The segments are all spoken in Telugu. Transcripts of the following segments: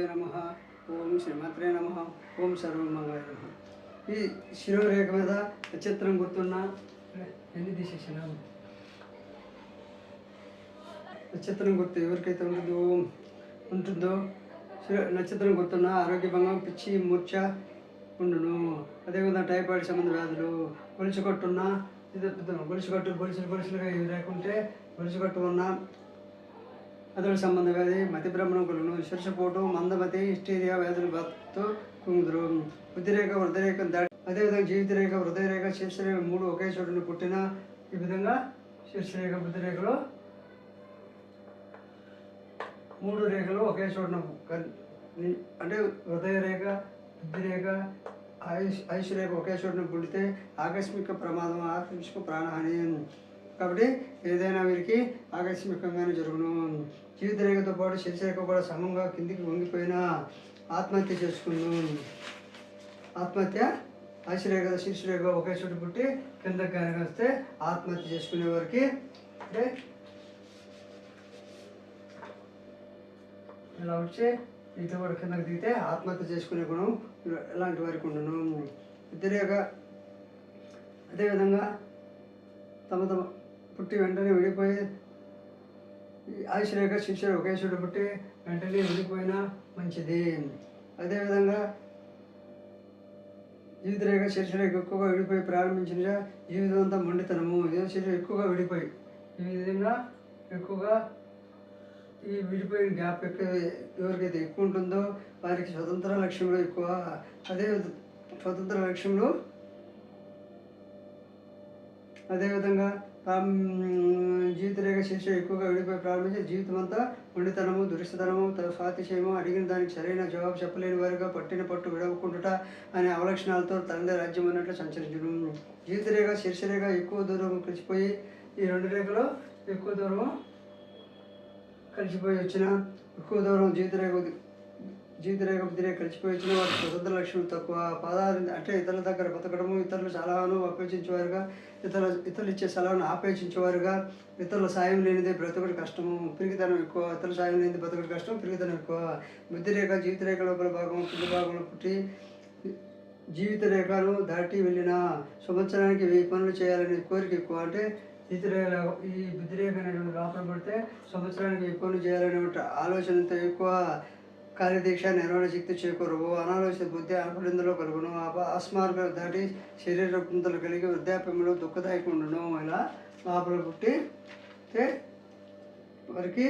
నమః. ఓం శ్రీమాత్రే నమః. ఓం సర్వమంగళాయ నమః. ఈ శిరోరేఖ మీద నక్షత్రం గుర్తున్న ఎన్ని తీసేసిన నక్షత్రం గుర్తు ఎవరికైతే ఉంటుందో నక్షత్రం గుర్తున్న ఆరోగ్యభంగం, పిచ్చి, మూర్ఛ ఉండును. అదేవిధంగా టైఫాయిడ్ సంబంధ వ్యాధులు, గొలుసుకట్టున్న గొలుసులుగా ఇవి లేకుంటే గొలుసుకట్టు ఉన్న అతడి సంబంధ వ్యాధి, మతి భ్రమణం కలుగును. శిరసపోటు, మందమతి, హిస్టీరియా వ్యాధులు బాధతో కుంగుదురు. బుద్ధిరేఖ హృదయరేఖ దాడి, అదేవిధంగా జీవితరేఖ, హృదయరేఖ, శీర్షరేఖ 3 ఒకే చోటుని పుట్టిన ఈ విధంగా శీర్షరేఖ బుద్ధిరేఖలో 3 రేఖలు ఒకే చోటున అంటే హృదయరేఖ, బుద్ధిరేఖ, ఆయుష్రేఖ ఒకే చోటున పుట్టితే ఆకస్మిక ప్రమాదం, ఆకస్మిక ప్రాణహాని. కాబట్టి ఏదైనా వీరికి ఆకస్మికంగానే జరుగును. జీవితరేఖతో పాటు శరీరరేఖ కూడా సమంగా కిందికి వంగిపోయిన ఆత్మహత్య చేసుకుందాం. ఆత్మహత్య ఆయుష్రేఖ, శీర్షరేఖ ఒకే చోటు పుట్టి కిందకి కనుక వస్తే ఆత్మహత్య చేసుకునే వారికి అంటే ఇలా వచ్చి ఈత కూడా కిందకి దిగితే ఆత్మహత్య చేసుకునే గుణం ఇలాంటి వారికి ఉండను. వ్యతిరేక అదేవిధంగా తమ పుట్టి వెంటనే విడిపోయి ఆయుష్రేఖ, శిష్యుడు ఒకే చోట పుట్టి వెంటనే విడిపోయినా మంచిది. అదేవిధంగా జీవితరేఖ, శరీరరేఖ ఎక్కువగా విడిపోయి ప్రారంభించిన జీవితం అంతా మొండితనము, శరీరం ఎక్కువగా విడిపోయి ఈ విధంగా ఎక్కువగా ఈ విడిపోయిన గ్యాప్ ఎవరికైతే ఎక్కువ ఉంటుందో వారికి స్వతంత్ర లక్ష్యంలో ఎక్కువ. అదే స్వతంత్ర లక్ష్యంలో అదేవిధంగా జీవితరేఖ శీర్ష ఎక్కువగా విడిపోయి ప్రారంభించి జీవితం అంతా మొండితనము, దురిస్తనము, స్వాతిశయము, అడిగిన దానికి సరైన జవాబు చెప్పలేని వారిగా పట్టిన పట్టు విడవకుండుట అనే అవలక్షణాలతో తండ్రి రాజ్యం అన్నట్లు సంచరించడం. జీవితరేఖ, శీర్షరేఖ ఎక్కువ దూరం కలిసిపోయి ఈ 2 రేఖలు ఎక్కువ దూరం కలిసిపోయి వచ్చిన ఎక్కువ దూరం జీవితరేఖ, బుద్ధిరేఖ కలిసిపోయి వచ్చిన వారి స్వతంత్ర లక్ష్యం తక్కువ. పదాలు అంటే ఇతరుల దగ్గర బతకడము, ఇతరుల సలహాను అపేక్షించేవారుగా, ఇతరులు ఇచ్చే సలహాను ఆపేక్షించేవారుగా, ఇతరుల సాయం లేనిదే బ్రతకడు కష్టము, పిరిగితనం ఎక్కువ. ఇతరుల సాయం లేనిది బ్రతకడు కష్టం, పిరిగితనం ఎక్కువ. బుద్ధిరేఖ జీవితరేఖ లోపల భాగం, కింద భాగంలో పుట్టి జీవితరేఖను దాటి వెళ్ళిన సంవత్సరానికి 1000 పనులు చేయాలనే కోరిక ఎక్కువ. అంటే ఈ బుద్ధిరేఖ అనేటువంటి లోపల పడితే సంవత్సరానికి 1000 పనులు చేయాలనే ఆలోచనతో ఎక్కువ. కార్యదీక్ష, నిర్వహణ శక్తి చేకూరవు. అనాలోచిత బుద్ధి ఆపడిందులో కలుగును. ఆస్మార్గ దాటి శరీర రుగ్మతలు కలిగి వృద్ధాప్యంలో దుఃఖదాయకం ఉండను. ఇలా లోపల పుట్టి వారికి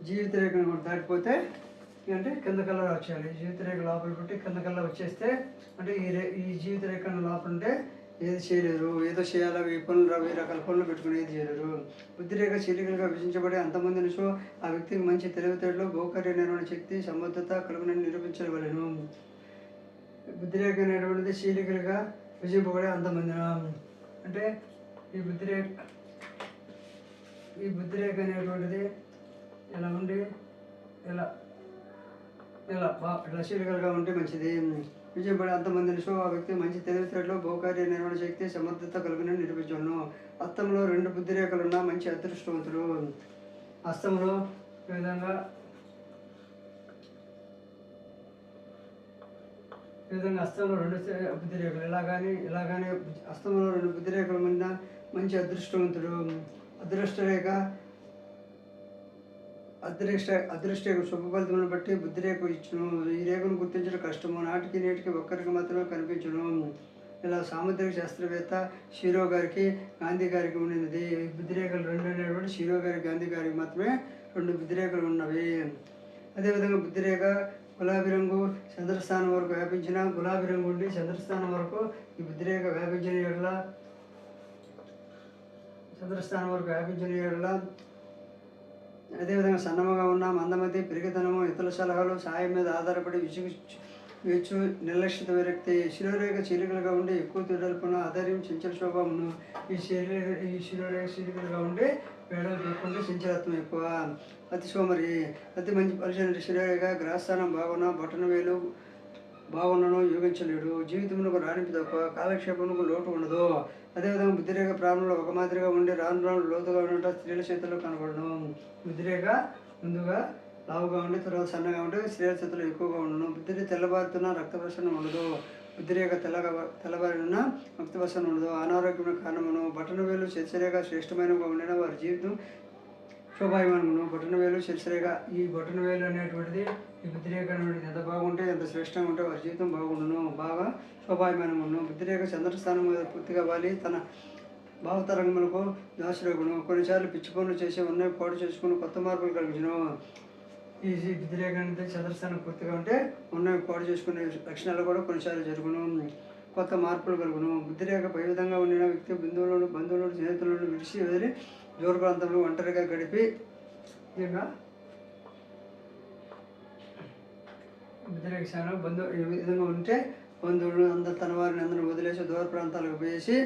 జీవితరేఖను దాటిపోతే అంటే కింద కల్లా వచ్చేయాలి. జీవితరేఖ లోపల పుట్టి కింద కల్లా వచ్చేస్తే అంటే ఈ జీవితరేఖను లోపల ఉంటే ఏది చేయలేరు. ఏదో చేయాలా, 1000 పనులు 1000 రకాల పనులు పెట్టుకుని ఏది చేయలేరు. బుద్ధిరేఖ చీలికలుగా విభజించబడి అంతమంది సో ఆ వ్యక్తికి మంచి తెలివితేటలు, బహుకార్య నిర్వహణ శక్తి, సమర్థత కలుగునని నిరూపించవలెను. బుద్ధిరేఖ అనేటువంటిది చీలికలుగా విభజింపబడి అంతమంది అంటే ఈ బుద్ధిరేఖ అనేటువంటిది ఇలా ఉండి ఇలా చీలికలుగా ఉంటే మంచిది. విజయపడి అంతమందిని సో ఆ వ్యక్తి మంచి తెలివితేటలో, బహుకార్య నిర్వహణ శక్తి, సమర్థత కలుగునని నిరూపించను. హస్తంలో 2 బుద్ధిరేఖలున్న మంచి అదృష్టవంతులు. హస్తంలో ఈ విధంగా హస్తంలో 2 బుద్ధిరేఖలు ఇలా కానీ హస్తంలో 2 బుద్ధిరేఖల మీద మంచి అదృష్టవంతుడు. అదృష్ట శుభ ఫలితములను బట్టి బుద్ధిరేఖ ఇచ్చును. ఈ రేఖను గుర్తించడం కష్టము, నాటికి నేటికి ఒక్కరికి మాత్రమే కనిపించును. ఇలా సాముద్రిక శాస్త్రవేత్త షీరో గారికి, గాంధీ గారికి ఉన్నది. బుద్ధిరేఖలు 2 అనేటువంటి షీరో గారికి, గాంధీ గారికి మాత్రమే 2 బుద్ధిరేఖలు ఉన్నవి. అదేవిధంగా బుద్ధిరేఖ గులాబీ రంగు చంద్రస్థానం వరకు వ్యాపించిన, గులాబీ రంగు ఉండి చంద్రస్థానం వరకు ఈ బుద్ధిరేఖ వ్యాపించిన ఏడల అదేవిధంగా సన్నముగా ఉన్న మందమతి, పిరిగితనము, ఇతరుల సలహాలు, సాయం మీద ఆధారపడి విచ్చు నిర్లక్ష్యత విరక్తి. శిరోరేఖ చీలికలుగా ఉండి ఎక్కువ తిరగలుపున ఆధార్యం, చంచల శోభమును. ఈ శిరోరేఖ చీలికలుగా ఉండి వేడలు ఎక్కువ, చంచలత్వం ఎక్కువ. అతి సోమరి, అతి మంచి పలిచిన శిరోరేఖ గ్రహస్థానం బాగున్న, బొటన వేలు బాగున్నను యోగించలేడు. జీవితంలో రాణింపు తక్కువ, కాలక్షేపములకు లోటు ఉండదు. అదేవిధంగా బుద్ధిరేఖ ప్రారంభంలో ఒక మాదిరిగా ఉండి రాను లోతుగా ఉండటం స్త్రీల చేతుల్లో కనబడను. బుద్ధిరేఖ ముందుగా లావుగా ఉండి తర్వాత సన్నగా ఉంటే శ్రేయస్థితులు ఎక్కువగా ఉండను. బుద్ధిని తెల్లబారుతున్న రక్త ప్రసరణ ఉండదు. బుద్ధిరేఖ తెల్లబారిన రక్త ప్రసరణ ఉండదు. అనారోగ్యమైన కారణమును బటనవేలు శరీరరేఖ శ్రేష్టమైనగా ఉండిన వారి జీవితం శోభాయమానమును. బొటనవేలు శరీరరేఖ ఈ బొటనవేలు అనేటువంటిది ఈ బుద్ధిరేఖ అనేటువంటిది ఎంత బాగుంటే ఎంత శ్రేష్టంగా ఉంటే వారి జీవితం బాగుండును, బాగా శోభాయమానమును. బుద్ధిరేఖ చంద్రస్థానం మీద పూర్తిగా వాలి తన భావతరంగములకు నాశరగును. కొన్నిసార్లు పిచ్చి పనులు చేసి ఉన్నాయి పాడు చేసుకుని కొత్త మార్పులు కలిగించును. ఈ బుద్ధిరేఖ అనేది చంద్రస్థానం పూర్తిగా ఉంటే ఉన్నాయి పాడు చేసుకునే లక్షణాలు కూడా కొన్నిసార్లు జరుగును, కొత్త మార్పులు కలుగును. బుద్ధిరేఖ పై విధంగా ఉండిన వ్యక్తి బంధువులను స్నేహితులను విడిచి వదిలి దూర ప్రాంతంలో ఒంటరిగా గడిపి బుద్ధిరేఖ స్థానం ఈ విధంగా ఉంటే బంధువులు అందరు తన వారిని అందరూ వదిలేసి దూర ప్రాంతాలకు వేసి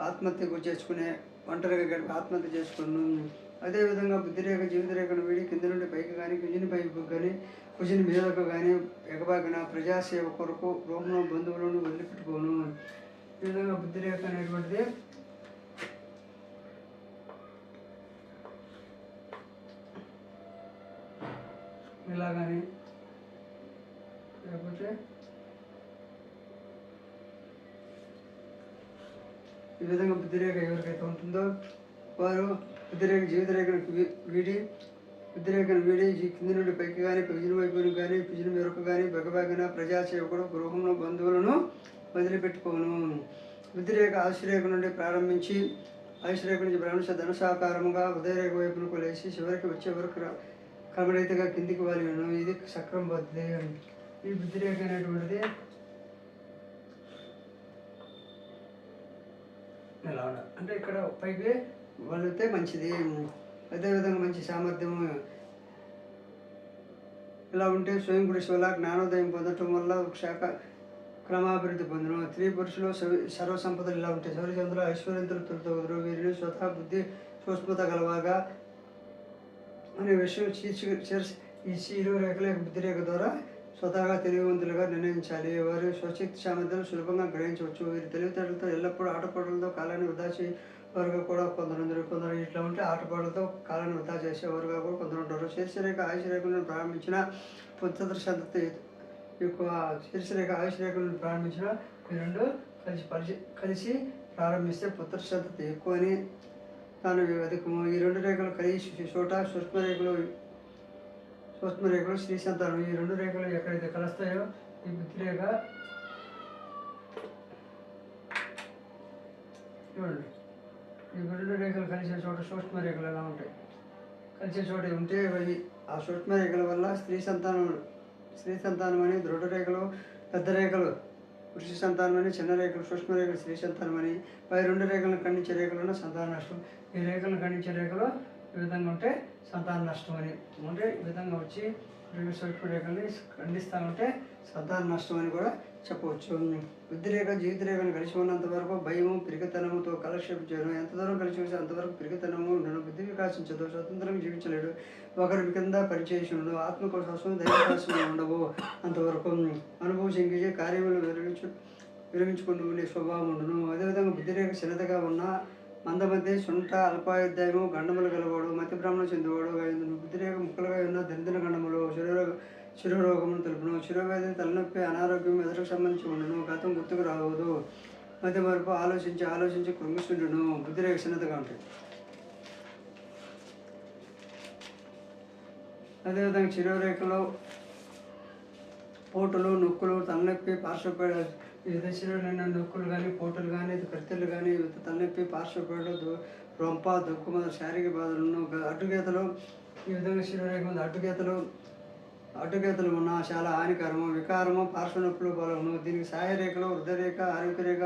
ఆత్మహత్య గురి చేసుకునే ఒంటరిగా గడిపి ఆత్మహత్య చేసుకున్నాను. అదేవిధంగా బుద్ధిరేఖ జీవితరేఖను వీడి కింద నుండి పైకి కానీ కుజిని పైకి కానీ కుజిని మీదకు కానీ ఎగబాగిన ప్రజాసేవ కొరకు గృహంలో బంధువులను వదిలిపెట్టుకోను. ఈ విధంగా బుద్ధిరేఖ అనేటువంటిది ఇలా కానీ లేకపోతే ఈ విధంగా బుద్ధిరేఖ ఎవరికైతే ఉంటుందో వారు జీవితరేఖను వీడి కింది నుండి పైకి కానీ పిజిన వైపును కానీ పిజిన మెరకు కానీ బెగబాగిన ప్రజాసేవకుడు గృహంలో బంధువులను వదిలిపెట్టుకోను. బుద్ధిరేఖ ఆయుష్రేఖ నుండి ప్రారంభించి ధనుసాకారముగా హృదయరేఖ వైపునకు లేచి చివరికి వచ్చే వరకు క్రమరీతిగా కిందికి వాలిను. ఇది చక్రం పద్ధతి. ఈ బుద్ధిరేఖ అనేటువంటిది ఎలా ఉండాలి అంటే ఇక్కడ పైకి వలితే మంచిది. అదేవిధంగా మంచి సామర్థ్యము ఇలా ఉంటే స్వయం కృషి వల్ల జ్ఞానోదయం పొందటం వల్ల ఒక శాఖ క్రమాభివృద్ధి పొందను. స్త్రీ పురుషులు సర్వసంపదలు ఇలా ఉంటాయి. సౌరచంద్రులు ఐశ్వర్యంతులు తొలుతోదురు. వీరిని స్వతహా బుద్ధి సూక్ష్మత గలవాగా అనే విషయం ఈ శిరోరేఖల బుద్ధిరేఖ ద్వారా స్వతహాగా తెలివివంతులుగా నిర్ణయించాలి. వారి స్వశక్తి సామర్థ్యాలు సులభంగా గ్రహించవచ్చు. వీరి తెలివితేటలతో ఎల్లప్పుడూ ఆటపాటలతో కాలాన్ని వృధా చేయవారుగా కూడా కొందరు ఇట్లా ఉంటే ఆటపాటలతో కాలాన్ని వృధా చేసేవారుగా కూడా కొందరు ఉంటారు. శీర్షరేఖ ఆయుషరేఖలను ప్రారంభించిన పుత్ర సంతతి ఎక్కువ. శీర్షరేఖ ఆయుషరేఖలను ప్రారంభించిన ఈ రెండు కలిసి ప్రారంభిస్తే పుత్ర సంతతి ఎక్కువ అని తాను అధికము. ఈ రెండు రేఖలు కలిసి చోట సూక్ష్మరేఖలు శ్రీ సంతానం. ఈ రెండు రేఖలు ఎక్కడైతే కలుస్తాయో ఈ బుద్ధిరేఖ చూడండి, ఈ రెండు రేఖలు కలిసే చోట సూక్ష్మరేఖలు ఎలా ఉంటాయి, కలిసే చోట ఉంటే అవి ఆ సూక్ష్మరేఖల వల్ల స్త్రీ సంతానం అని, దృఢ రేఖలు పెద్ద రేఖలు పురుష సంతానం అని, చిన్న రేఖలు సూక్ష్మరేఖలు స్త్రీ సంతానం అని, పై రెండు రేఖలను ఖండించే రేఖలను సంతాన నష్టం. ఈ రేఖలను ఖండించే రేఖలు ఈ విధంగా ఉంటే సంతాన నష్టం అని అంటే ఈ విధంగా వచ్చి సూక్ష్మ రేఖల్ని ఖండిస్తూ ఉంటే సంతాన నష్టం అని కూడా చెప్పవచ్చు. బుద్ధిరేఖ జీవితరేఖను కలిసి ఉన్నంత వరకు భయము పిరికితనముతో కాలక్షేపించాను. ఎంత దూరం కలిసి వస్తే అంతవరకు పిరికితనము ఉండను. బుద్ధి వికాసించదు. స్వతంత్రంగా జీవించలేడు. ఒకరి కింద పరిచయించుడు. ఆత్మకోశం దైవకోశం ఉండవు. అంతవరకు అనుభవం చెంగి కార్యములు విరమించుకుంటూ ఉండే స్వభావం ఉండును. అదేవిధంగా బుద్ధిరేఖ చిన్నదిగా ఉన్న మందమతి సొంట అల్పాయుధ్యాయము గండములు గలవాడు మతి భ్రమణం చెందువాడు బుద్ధిరేఖ ముక్కలుగా ఉన్న దరిద్ర గండములు శిరోరోగమును తెలుపును. శిరోవేదన తలనొప్పి అనారోగ్యం ఎదురుకు సంబంధించి ఉండును. గతం గుర్తుకు రావదు. మధ్య వరకు ఆలోచించి కృంగిస్తుండును. బుద్ధిరేఖ చిన్నదిగా ఉంటాయి. అదేవిధంగా శిరోరేఖలో పోటులు నొక్కులు తలనొప్పి పార్శ్వపేడ శరీరంలో నొక్కులు కానీ పోటులు కానీ కత్తిలు కానీ తలనొప్పి పార్శ్వపేడ రొంప దొక్కు మొదలు శారీరక బాధలను అడ్డుగీతలు ఈ విధంగా శరీరేఖ మీద అడ్డుగీతలు ఉన్న చాలా హానికరము వికారము పార్శ్వనొప్పులు బలమును. దీనికి సహాయరేఖలు హృదయరేఖ ఆరోగ్యరేఖ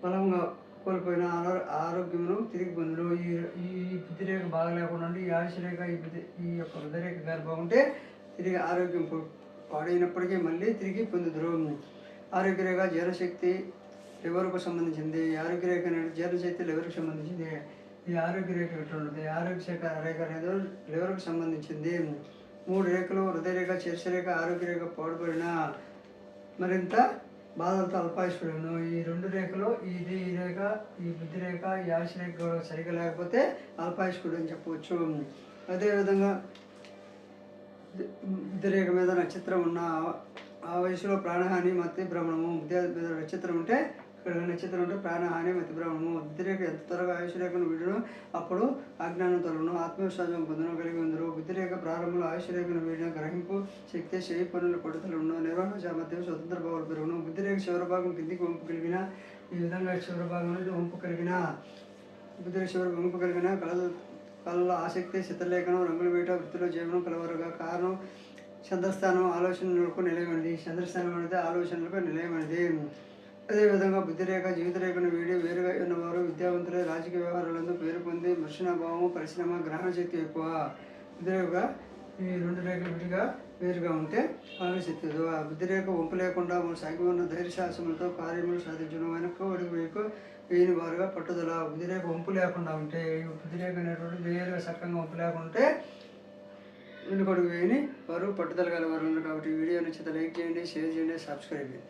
బలంగా కోల్పోయిన ఆరోగ్యమును తిరిగి పొందును. ఈ బుద్ధిరేఖ బాగా లేకుండా ఈ ఆయుషరేఖ ఈ యొక్క హృదయరేఖ గారు బాగుంటే తిరిగి ఆరోగ్యం పాడైనప్పటికీ మళ్ళీ తిరిగి పొందుదురు. ఆరోగ్యరేఖ జీర్ణశక్తి లివర్కు సంబంధించింది. ఆరోగ్యరేఖ అనేది జీర్ణశక్తి లివర్కు సంబంధించింది. ఈ ఆరోగ్యరేఖ ఉంటుంది. ఆరోగ్య రేఖ అనేది లివర్కు సంబంధించింది. 3 రేఖలు హృదయరేఖ శీర్షరేఖ ఆరోగ్యరేఖ పాడుపడిన మరింత బాధలతో అల్పాయుష్కుడును. ఈ 2 రేఖలు ఈ రేఖ ఈ బుద్ధిరేఖ ఈ ఆయుషరేఖ కూడా సరిగా లేకపోతే అల్పాయుష్కుడు అని చెప్పవచ్చు. అదేవిధంగా బుద్ధిరేఖ మీద నక్షత్రం ఉన్న ఆ వయసులో ప్రాణహాని మతి భ్రమణము. బుద్ధి మీద నక్షత్రం ఉంటే ఇక్కడ నక్షత్రం ఉంటే ప్రాణహాని మతి భ్రమణము. బుద్ధిరేఖ ఎంత త్వరగా ఆయుష్రేఖను వీడును అప్పుడు అజ్ఞానం తొలగును, ఆత్మవిశ్వాసం పొందును కలిగి ఉందరు. బుద్ధిరేఖ ప్రారంభంలో ఆయుష్రేఖను వీడిన గ్రహింపు శక్తి చేయి పనుల పడుదల ఉండవు, నిర్వహణ సామర్థ్యం స్వతంత్ర భావాలు పెరుగును. బుద్ధిరేఖ చివరి భాగం కిందికి వంపు కలిగిన ఈ విధంగా చివరి భాగం అనేది వంపు కలిగిన బుద్ధిరేఖ చివరి వంపు కలిగిన కళలో ఆసక్తి, చిత్రలేఖనం, రంగుల వేట, వృత్తిలో జీవనం కలవరుగా. కారణం చంద్రస్థానం ఆలోచనలకు నిలయమైనది. చంద్రస్థానం అనేది ఆలోచనలకు నిలయమైనది. అదేవిధంగా బుద్ధిరేఖ జీవితరేఖను వీడి వేరుగా ఉన్నవారు విద్యావంతులే, రాజకీయ వ్యవహారాలందు పేరు పొంది మర్షణాభావము, పరిశ్రమ, గ్రహణ శక్తి ఎక్కువ. బుద్ధిరేఖ ఈ రెండు రేఖలు విడిగా వేరుగా ఉంటే ఆలోచిస్తుంది. ఆ బుద్ధిరేఖ వంపు లేకుండా సాగి ఉన్న ధైర్య సాహసములతో కార్యములు సాధించడం, వెనక్కు అడుగు వేయని వారుగా పట్టుదల. బుద్ధిరేఖ వంపు లేకుండా ఉంటే ఈ బుద్ధిరేఖ అనేటువంటి వేరుగా చక్కగా వంపు లేకుంటే వెనుకడుగు వేయని వారు పట్టుదల గల వారు ఉన్నారు. కాబట్టి ఈ వీడియో నచ్చితే లైక్ చేయండి, షేర్ చేయండి, సబ్స్క్రైబ్ చేయండి.